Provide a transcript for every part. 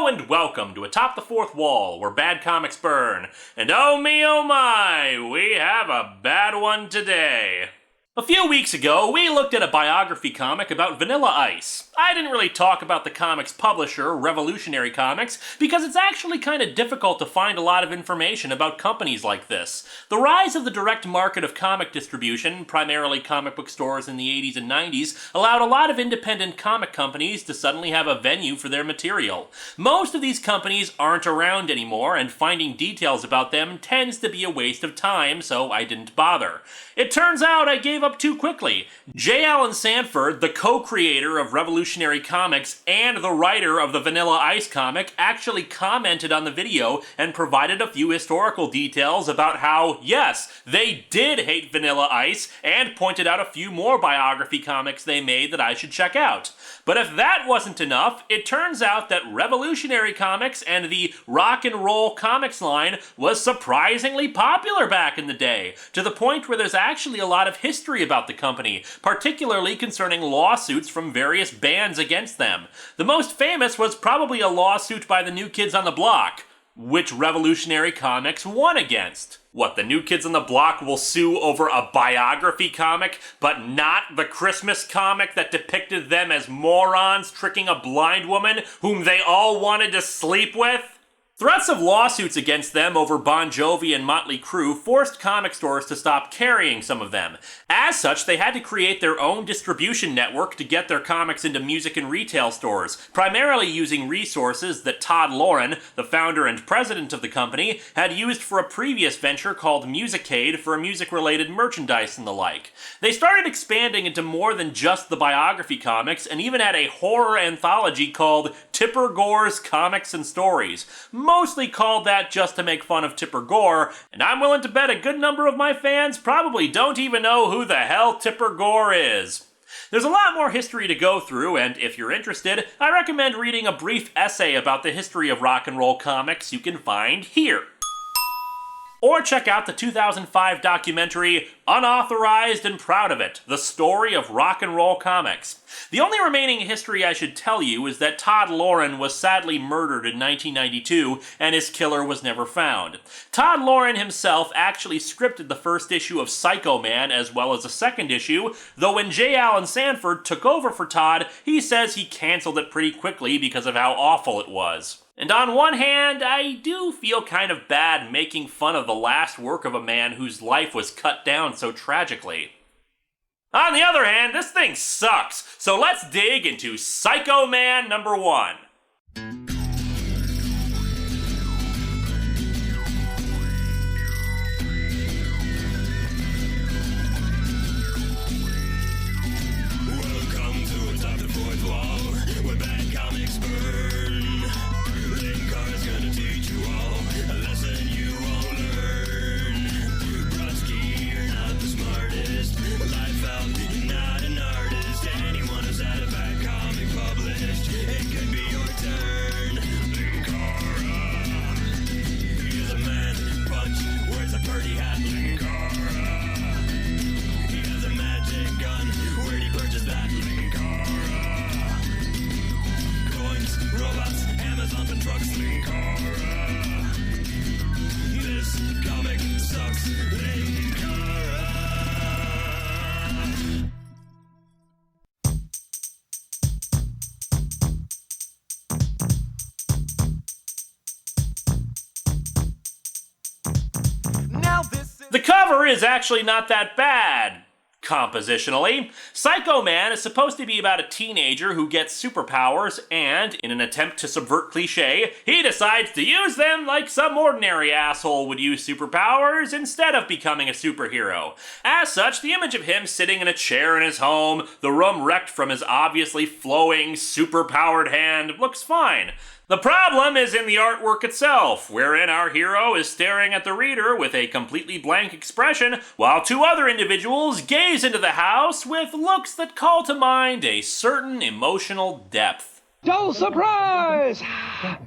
and welcome to Atop the Fourth Wall, where bad comics burn. And oh me, oh my, we have a bad one today. A few weeks ago, we looked at a biography comic about Vanilla Ice. I didn't really talk about the comic's publisher, Revolutionary Comics, because it's actually kind of difficult to find a lot of information about companies like this. The rise of the direct market of comic distribution, primarily comic book stores in the 80s and 90s, allowed a lot of independent comic companies to suddenly have a venue for their material. Most of these companies aren't around anymore, and finding details about them tends to be a waste of time, so I didn't bother. It turns out I gave up too quickly. J. Allen Sanford, the co-creator of Revolutionary Comics and the writer of the Vanilla Ice comic, actually commented on the video and provided a few historical details about how, yes, they did hate Vanilla Ice, and pointed out a few more biography comics they made that I should check out. But if that wasn't enough, it turns out that Revolutionary Comics and the rock and roll comics line was surprisingly popular back in the day, to the point where there's actually a lot of history about the company, particularly concerning lawsuits from various bands against them. The most famous was probably a lawsuit by the New Kids on the Block, which Revolutionary Comics won against. What, the New Kids on the Block will sue over a biography comic, but not the Christmas comic that depicted them as morons tricking a blind woman whom they all wanted to sleep with? Threats of lawsuits against them over Bon Jovi and Motley Crue forced comic stores to stop carrying some of them. As such, they had to create their own distribution network to get their comics into music and retail stores, primarily using resources that Todd Lauren, the founder and president of the company, had used for a previous venture called Musicade for music-related merchandise and the like. They started expanding into more than just the biography comics, and even had a horror anthology called Tipper Gore's Comics and Stories. Mostly called that just to make fun of Tipper Gore, and I'm willing to bet a good number of my fans probably don't even know who the hell Tipper Gore is. There's a lot more history to go through, and if you're interested, I recommend reading a brief essay about the history of rock and roll comics you can find here. Or check out the 2005 documentary, Unauthorized and Proud of It, The Story of Rock and Roll Comics. The only remaining history I should tell you is that Todd Lauren was sadly murdered in 1992, and his killer was never found. Todd Lauren himself actually scripted the first issue of Psychoman as well as a second issue, though when J. Allen Sanford took over for Todd, he says he canceled it pretty quickly because of how awful it was. And on one hand, I do feel kind of bad making fun of the last work of a man whose life was cut down so tragically. On the other hand, this thing sucks, so let's dig into Psychoman number 1. Welcome to Atop the Fourth Wall, where bad comics burn. Linkara's gonna teach you all a lesson you won't learn. Brodsky, you're not the smartest. Life out, you're not an artist. Anyone who's had a bad comic published, it could be your turn. Linkara, he is a man, punch, wears a birdie hat. Linkara, he has a magic gun, where'd he purchase that? Linkara, coins, robots, Amazon and trucks. Linkara, this comic sucks. Linkara. The cover is actually not that bad, compositionally. Psychoman is supposed to be about a teenager who gets superpowers, and, in an attempt to subvert cliché, he decides to use them like some ordinary asshole would use superpowers instead of becoming a superhero. As such, the image of him sitting in a chair in his home, the room wrecked from his obviously flowing, superpowered hand, looks fine. The problem is in the artwork itself, wherein our hero is staring at the reader with a completely blank expression, while two other individuals gaze into the house with looks that call to mind a certain emotional depth. No surprise!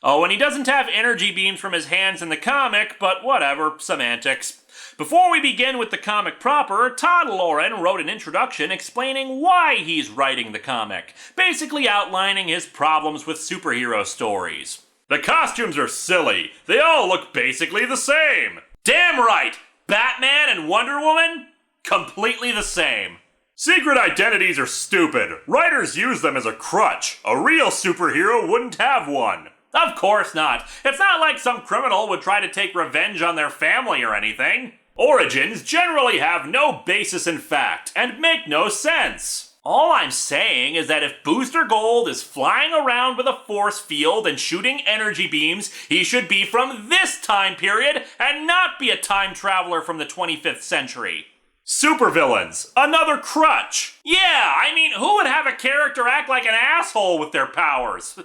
Oh, and he doesn't have energy beams from his hands in the comic, but whatever, semantics. Before we begin with the comic proper, Todd Lauren wrote an introduction explaining why he's writing the comic, basically outlining his problems with superhero stories. The costumes are silly. They all look basically the same. Damn right! Batman and Wonder Woman? Completely the same. Secret identities are stupid. Writers use them as a crutch. A real superhero wouldn't have one. Of course not. It's not like some criminal would try to take revenge on their family or anything. Origins generally have no basis in fact and make no sense. All I'm saying is that if Booster Gold is flying around with a force field and shooting energy beams, he should be from this time period and not be a time traveler from the 25th century. Supervillains, another crutch. Yeah, I mean, who would have a character act like an asshole with their powers?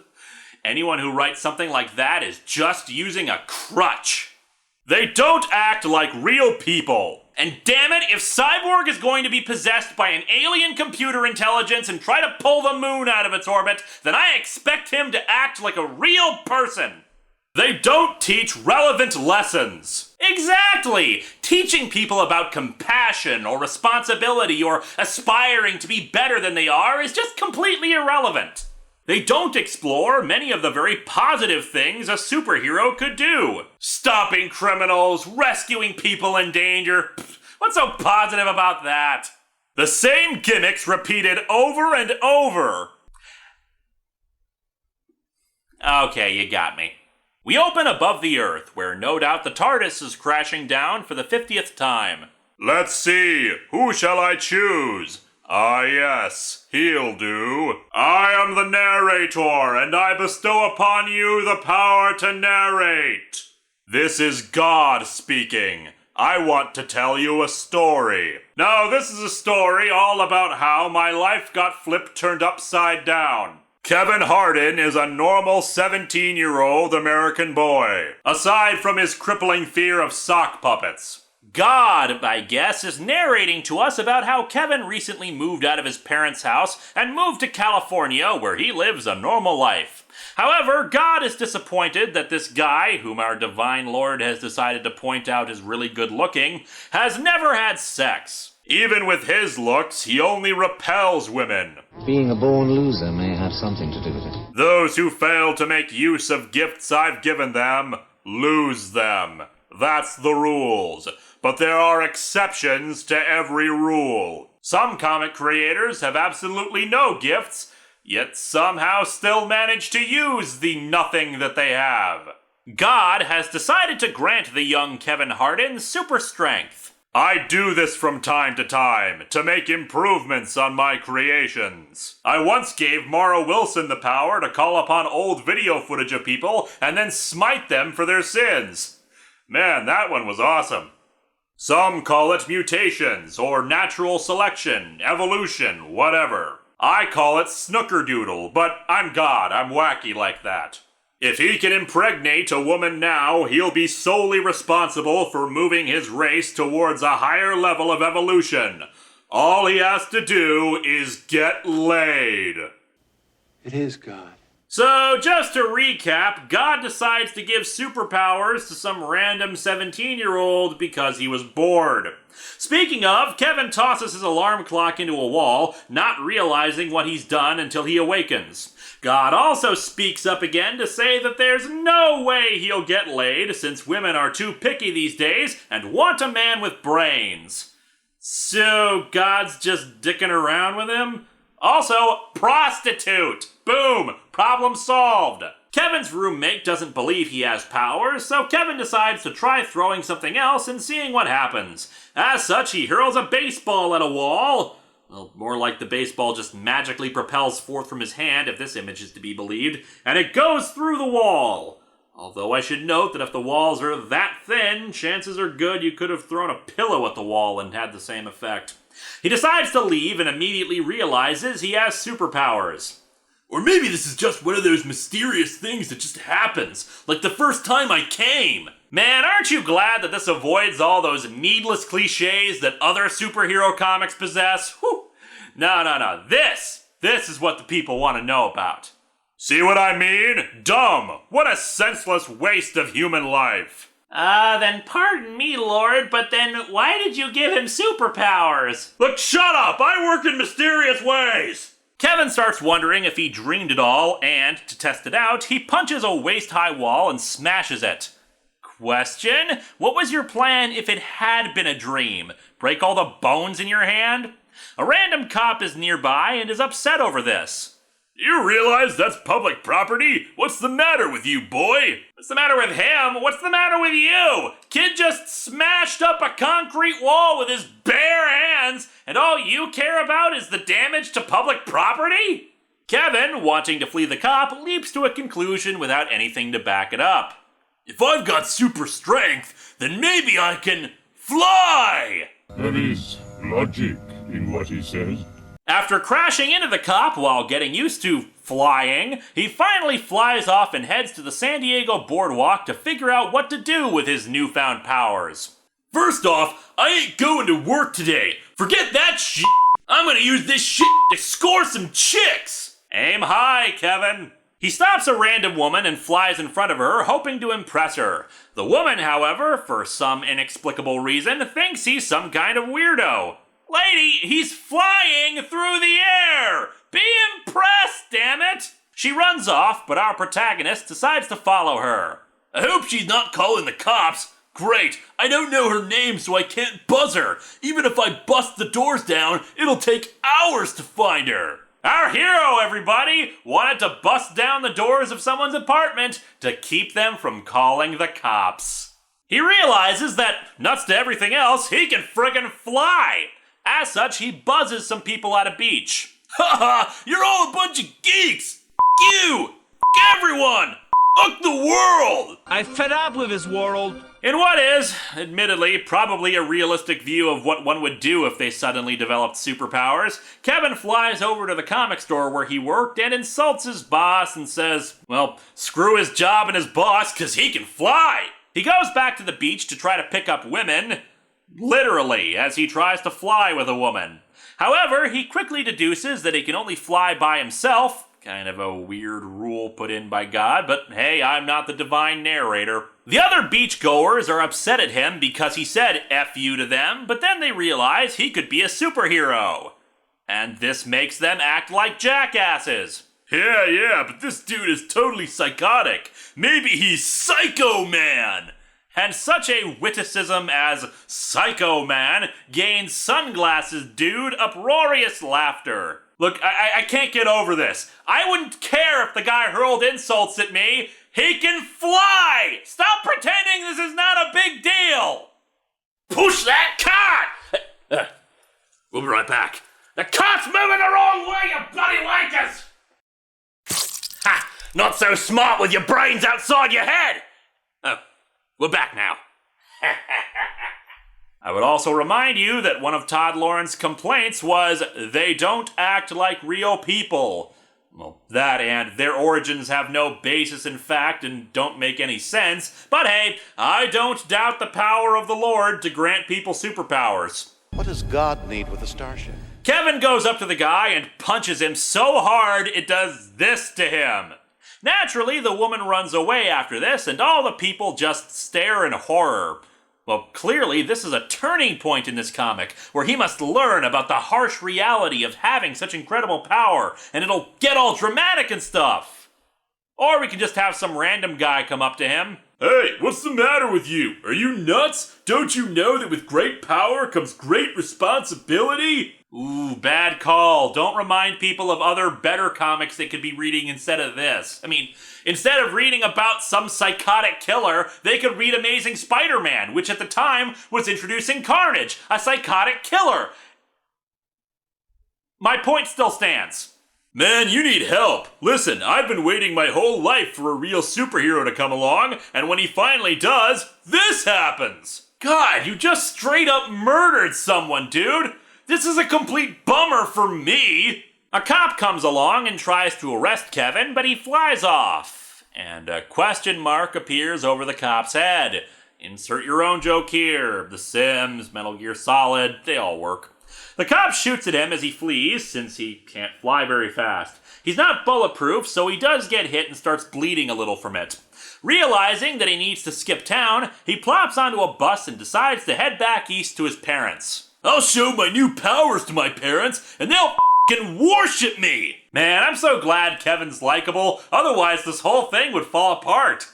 Anyone who writes something like that is just using a crutch. They don't act like real people. And damn it, if Cyborg is going to be possessed by an alien computer intelligence and try to pull the moon out of its orbit, then I expect him to act like a real person. They don't teach relevant lessons. Exactly! Teaching people about compassion or responsibility or aspiring to be better than they are is just completely irrelevant. They don't explore many of the very positive things a superhero could do. Stopping criminals, rescuing people in danger. What's so positive about that? The same gimmicks repeated over and over. Okay, you got me. We open above the Earth, where no doubt the TARDIS is crashing down for the 50th time. Let's see, who shall I choose? Ah yes, he'll do. I am the narrator, and I bestow upon you the power to narrate. This is God speaking. I want to tell you a story. Now, this is a story all about how my life got turned upside down. Kevin Hardin is a normal 17-year-old American boy, aside from his crippling fear of sock puppets. God, I guess, is narrating to us about how Kevin recently moved out of his parents' house and moved to California, where he lives a normal life. However, God is disappointed that this guy, whom our divine Lord has decided to point out is really good looking, has never had sex. Even with his looks, he only repels women. Being a born loser may have something to do with it. Those who fail to make use of gifts I've given them, lose them. That's the rules. But there are exceptions to every rule. Some comic creators have absolutely no gifts, yet somehow still manage to use the nothing that they have. God has decided to grant the young Kevin Hardin super strength. I do this from time to time to make improvements on my creations. I once gave Mara Wilson the power to call upon old video footage of people and then smite them for their sins. Man, that one was awesome. Some call it mutations, or natural selection, evolution, whatever. I call it snookerdoodle, but I'm God, I'm wacky like that. If he can impregnate a woman now, he'll be solely responsible for moving his race towards a higher level of evolution. All he has to do is get laid. It is God. So, just to recap, God decides to give superpowers to some random 17-year-old because he was bored. Speaking of, Kevin tosses his alarm clock into a wall, not realizing what he's done until he awakens. God also speaks up again to say that there's no way he'll get laid since women are too picky these days and want a man with brains. So, God's just dicking around with him? Also, prostitute! Boom! Problem solved! Kevin's roommate doesn't believe he has powers, so Kevin decides to try throwing something else and seeing what happens. As such, he hurls a baseball at a wall. Well, more like the baseball just magically propels forth from his hand, if this image is to be believed, and it goes through the wall. Although I should note that if the walls are that thin, chances are good you could have thrown a pillow at the wall and had the same effect. He decides to leave and immediately realizes he has superpowers. Or maybe this is just one of those mysterious things that just happens, like the first time I came. Man, aren't you glad that this avoids all those needless cliches that other superhero comics possess? Whew. No. This is what the people want to know about. See what I mean? Dumb. What a senseless waste of human life. Then pardon me, Lord, but then why did you give him superpowers? Look, shut up! I work in mysterious ways! Kevin starts wondering if he dreamed it all, and, to test it out, he punches a waist-high wall and smashes it. Question? What was your plan if it had been a dream? Break all the bones in your hand? A random cop is nearby and is upset over this. You realize that's public property? What's the matter with you, boy? What's the matter with him? What's the matter with you? Kid just smashed up a concrete wall with his bare hands, and all you care about is the damage to public property? Kevin, wanting to flee the cop, leaps to a conclusion without anything to back it up. If I've got super strength, then maybe I can fly! There is logic in what he says. After crashing into the cop while getting used to flying, he finally flies off and heads to the San Diego boardwalk to figure out what to do with his newfound powers. First off, I ain't going to work today. Forget that shit. I'm gonna use this shit to score some chicks. Aim high, Kevin. He stops a random woman and flies in front of her, hoping to impress her. The woman, however, for some inexplicable reason, thinks he's some kind of weirdo. Lady, he's flying through the air! Be impressed, damn it! She runs off, but our protagonist decides to follow her. I hope she's not calling the cops. Great, I don't know her name, so I can't buzz her. Even if I bust the doors down, it'll take hours to find her. Our hero, everybody, wanted to bust down the doors of someone's apartment to keep them from calling the cops. He realizes that, nuts to everything else, he can friggin' fly. As such, he buzzes some out at a beach. Haha, you're all a bunch of geeks! You! Everyone! Fuck the world! I'm fed up with this world. In what is, admittedly, probably a realistic view of what one would do if they suddenly developed superpowers, Kevin flies over to the comic store where he worked and insults his boss and says, well, screw his job and his boss, 'cause he can fly! He goes back to the beach to try to pick up women, literally, as he tries to fly with a woman. However, he quickly deduces that he can only fly by himself, kind of a weird rule put in by God, but hey, I'm not the divine narrator. The other beachgoers are upset at him because he said F you to them, but then they realize he could be a superhero. And this makes them act like jackasses. Yeah, but this dude is totally psychotic. Maybe he's Psychoman. And such a witticism as Psychoman gains sunglasses dude uproarious laughter. Look, I can't get over this. I wouldn't care if the guy hurled insults at me. He can fly! Stop pretending this is not a big deal! Push that cart! We'll be right back. The cart's moving the wrong way, you bloody wankers! Ha! Not so smart with your brains outside your head! Oh, we're back now. I would also remind you that one of Todd Lauren's complaints was they don't act like real people. Well, that and their origins have no basis in fact and don't make any sense, but hey, I don't doubt the power of the Lord to grant people superpowers. What does God need with a starship? Kevin goes up to the guy and punches him so hard it does this to him. Naturally, the woman runs away after this, and all the people just stare in horror. Well, clearly, this is a turning point in this comic, where he must learn about the harsh reality of having such incredible power, and it'll get all dramatic and stuff. Or we can just have some random guy come up to him. Hey, what's the matter with you? Are you nuts? Don't you know that with great power comes great responsibility? Ooh, bad call. Don't remind people of other better comics they could be reading instead of this. I mean, instead of reading about some psychotic killer, they could read Amazing Spider-Man, which at the time was introducing Carnage, a psychotic killer. My point still stands. Man, you need help. Listen, I've been waiting my whole life for a real superhero to come along, and when he finally does, this happens. God, you just straight up murdered someone, dude. This is a complete bummer for me. A cop comes along and tries to arrest Kevin, but he flies off. And a question mark appears over the cop's head. Insert your own joke here. The Sims, Metal Gear Solid, they all work. The cop shoots at him as he flees, since he can't fly very fast. He's not bulletproof, so he does get hit and starts bleeding a little from it. Realizing that he needs to skip town, he plops onto a bus and decides to head back east to his parents. I'll show my new powers to my parents, and they'll fucking worship me! Man, I'm so glad Kevin's likable, otherwise this whole thing would fall apart.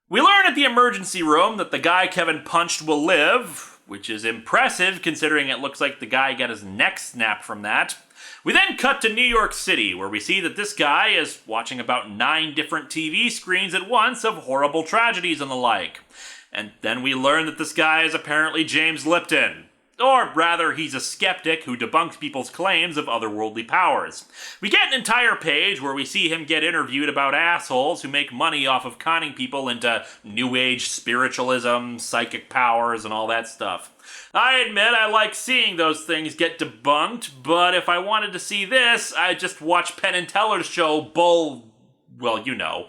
We learn at the emergency room that the guy Kevin punched will live, which is impressive considering it looks like the guy got his neck snapped from that. We then cut to New York City, where we see that this guy is watching about 9 different TV screens at once of horrible tragedies and the like. And then we learn that this guy is apparently James Lipton. Or rather, he's a skeptic who debunks people's claims of otherworldly powers. We get an entire page where we see him get interviewed about assholes who make money off of conning people into New Age spiritualism, psychic powers, and all that stuff. I admit I like seeing those things get debunked, but if I wanted to see this, I'd just watch Penn and Teller's show well, you know,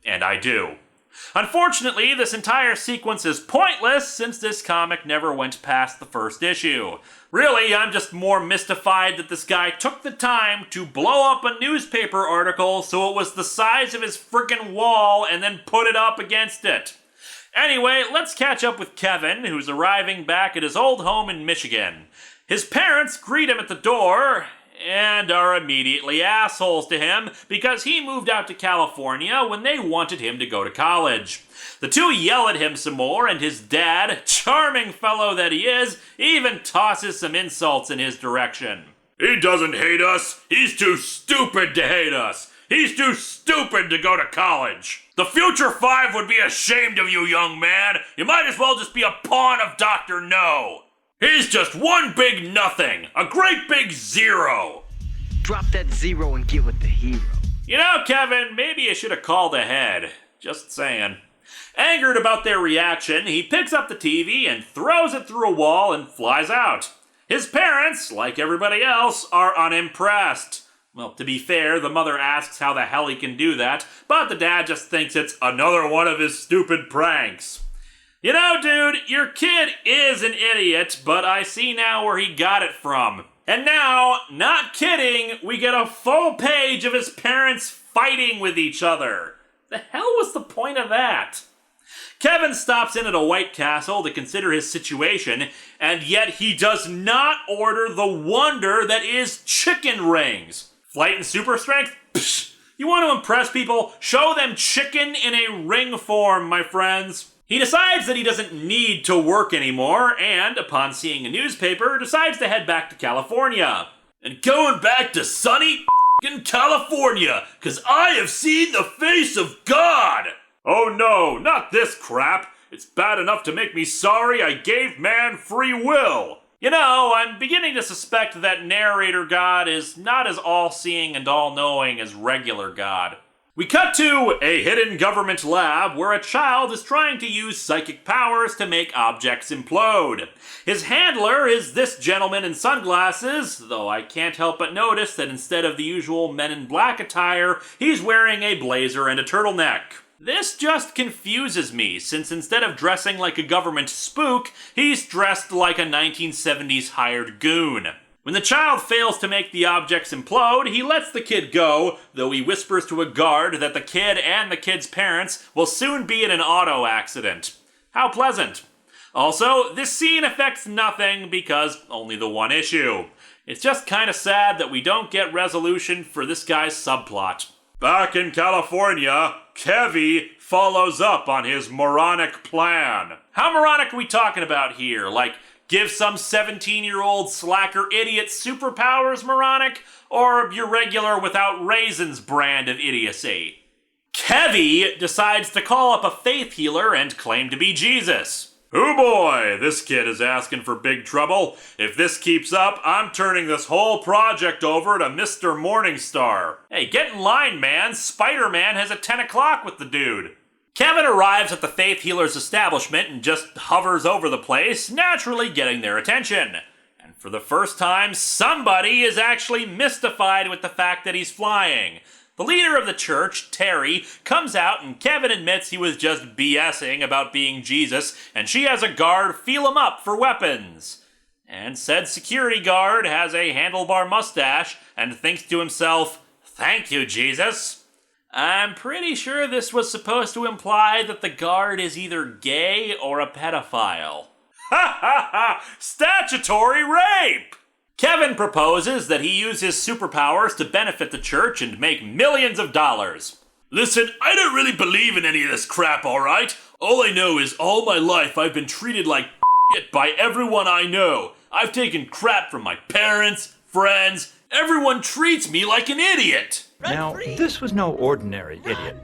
and I do. Unfortunately, this entire sequence is pointless since this comic never went past the first issue. Really, I'm just more mystified that this guy took the time to blow up a newspaper article so it was the size of his frickin' wall and then put it up against it. Anyway, let's catch up with Kevin, who's arriving back at his old home in Michigan. His parents greet him at the door and are immediately assholes to him because he moved out to California when they wanted him to go to college. The two yell at him some more, and his dad, charming fellow that he is, even tosses some insults in his direction. He doesn't hate us. He's too stupid to hate us. He's too stupid to go to college. The Future Five would be ashamed of you, young man. You might as well just be a pawn of Dr. No. He's just one big nothing. A great big zero. Drop that zero and get with the hero. You know, Kevin, maybe you should have called ahead. Just saying. Angered about their reaction, he picks up the TV and throws it through a wall and flies out. His parents, like everybody else, are unimpressed. Well, to be fair, the mother asks how the hell he can do that, but the dad just thinks it's another one of his stupid pranks. You know, dude, your kid is an idiot, but I see now where he got it from. And now, not kidding, we get a full page of his parents fighting with each other. The hell was the point of that? Kevin stops in at a White Castle to consider his situation, and yet he does not order the wonder that is chicken rings. Flight and super strength? Psh, you want to impress people? Show them chicken in a ring form, my friends. He decides that he doesn't need to work anymore, and upon seeing a newspaper, decides to head back to California. And going back to sunny California, 'cause I have seen the face of God! Oh no, not this crap. It's bad enough to make me sorry I gave man free will. You know, I'm beginning to suspect that narrator God is not as all-seeing and all-knowing as regular God. We cut to a hidden government lab where a child is trying to use psychic powers to make objects implode. His handler is this gentleman in sunglasses, though I can't help but notice that instead of the usual Men in Black attire, he's wearing a blazer and a turtleneck. This just confuses me, since instead of dressing like a government spook, he's dressed like a 1970s hired goon. When the child fails to make the objects implode, he lets the kid go, though he whispers to a guard that the kid and the kid's parents will soon be in an auto accident. How pleasant. Also, this scene affects nothing because only the one issue. It's just kinda sad that we don't get resolution for this guy's subplot. Back in California, Kevy follows up on his moronic plan. How moronic are we talking about here? Like, give some 17-year-old slacker idiot superpowers moronic, or your regular without raisins brand of idiocy? Kevy decides to call up a faith healer and claim to be Jesus. Oh boy, this kid is asking for big trouble. If this keeps up, I'm turning this whole project over to Mr. Morningstar. Hey, get in line, man. Spider-Man has a 10 o'clock with the dude. Kevin arrives at the faith healer's establishment and just hovers over the place, naturally getting their attention. And for the first time, somebody is actually mystified with the fact that he's flying. The leader of the church, Terry, comes out and Kevin admits he was just BSing about being Jesus, and she has a guard feel him up for weapons. And said security guard has a handlebar mustache and thinks to himself, "Thank you, Jesus." I'm pretty sure this was supposed to imply that the guard is either gay or a pedophile. Ha ha ha! Statutory rape! Kevin proposes that he use his superpowers to benefit the church and make millions of dollars. Listen, I don't really believe in any of this crap, alright? All I know is all my life I've been treated like shit by everyone I know. I've taken crap from my parents, friends. Everyone treats me like an idiot. Now, this was no ordinary idiot.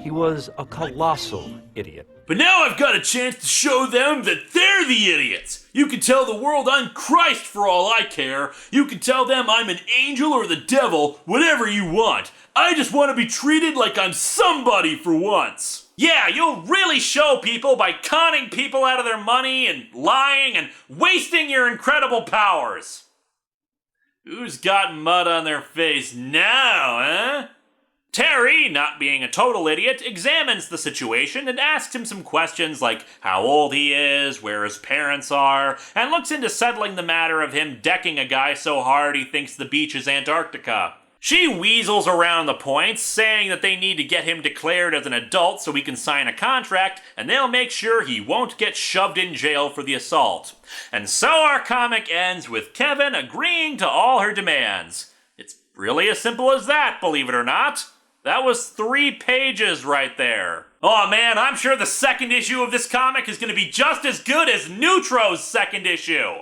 He was a colossal idiot. But now I've got a chance to show them that they're the idiots. You can tell the world I'm Christ for all I care. You can tell them I'm an angel or the devil, whatever you want. I just want to be treated like I'm somebody for once. Yeah, you'll really show people by conning people out of their money and lying and wasting your incredible powers. Who's got mud on their face now, eh? Terry, not being a total idiot, examines the situation and asks him some questions like how old he is, where his parents are, and looks into settling the matter of him decking a guy so hard he thinks the beach is Antarctica. She weasels around the points, saying that they need to get him declared as an adult so he can sign a contract, and they'll make sure he won't get shoved in jail for the assault. And so our comic ends with Kevin agreeing to all her demands. It's really as simple as that, believe it or not. That was 3 pages right there. Oh man, I'm sure the second issue of this comic is going to be just as good as Neutro's second issue.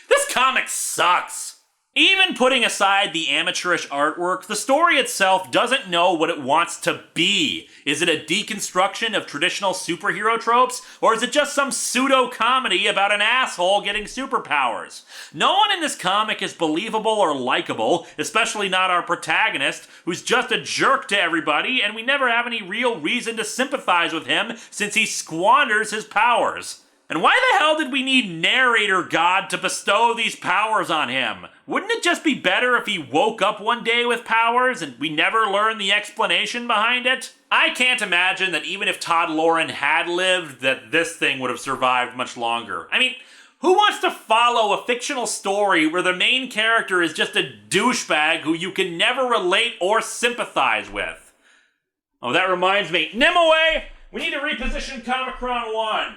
This comic sucks. Even putting aside the amateurish artwork, the story itself doesn't know what it wants to be. Is it a deconstruction of traditional superhero tropes, or is it just some pseudo-comedy about an asshole getting superpowers? No one in this comic is believable or likable, especially not our protagonist, who's just a jerk to everybody, and we never have any real reason to sympathize with him since he squanders his powers. And why the hell did we need narrator God to bestow these powers on him? Wouldn't it just be better if he woke up one day with powers and we never learned the explanation behind it? I can't imagine that even if Todd Lauren had lived, that this thing would have survived much longer. I mean, who wants to follow a fictional story where the main character is just a douchebag who you can never relate or sympathize with? Oh, that reminds me. Nimue, we need to reposition Comicron 1.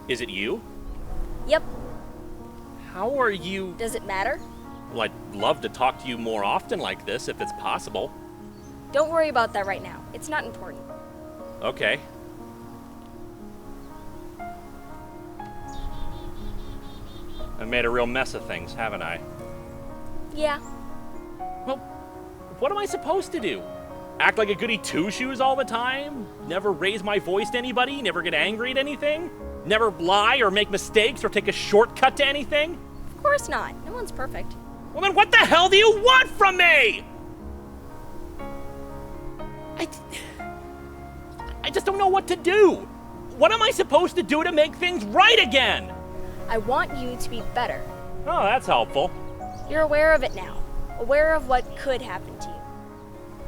Is it you? Yep. How are you? Does it matter? Well, I'd love to talk to you more often like this if it's possible. Don't worry about that right now. It's not important. Okay. I've made a real mess of things, haven't I? Yeah. Well, what am I supposed to do? Act like a goody two-shoes all the time? Never raise my voice to anybody? Never get angry at anything? Never lie or make mistakes or take a shortcut to anything? Of course not. No one's perfect. Well, then what the hell do you want from me? I just don't know what to do. What am I supposed to do to make things right again? I want you to be better. Oh, that's helpful. You're aware of it now. Aware of what could happen to you.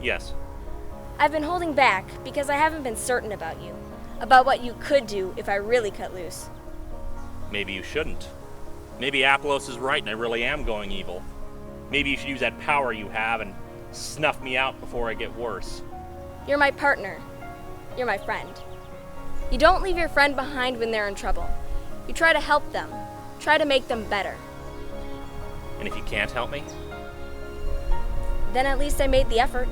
Yes. I've been holding back because I haven't been certain about you. About what you could do if I really cut loose. Maybe you shouldn't. Maybe Apollos is right and I really am going evil. Maybe you should use that power you have and snuff me out before I get worse. You're my partner. You're my friend. You don't leave your friend behind when they're in trouble. You try to help them. Try to make them better. And if you can't help me, Then at least I made the effort.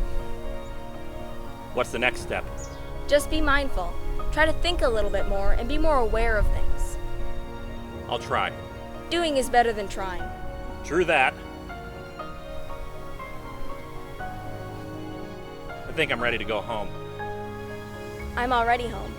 what's the next step? Just be mindful. Try to think a little bit more and be more aware of things. I'll try. Doing is better than trying. True that. I think I'm ready to go home. I'm already home.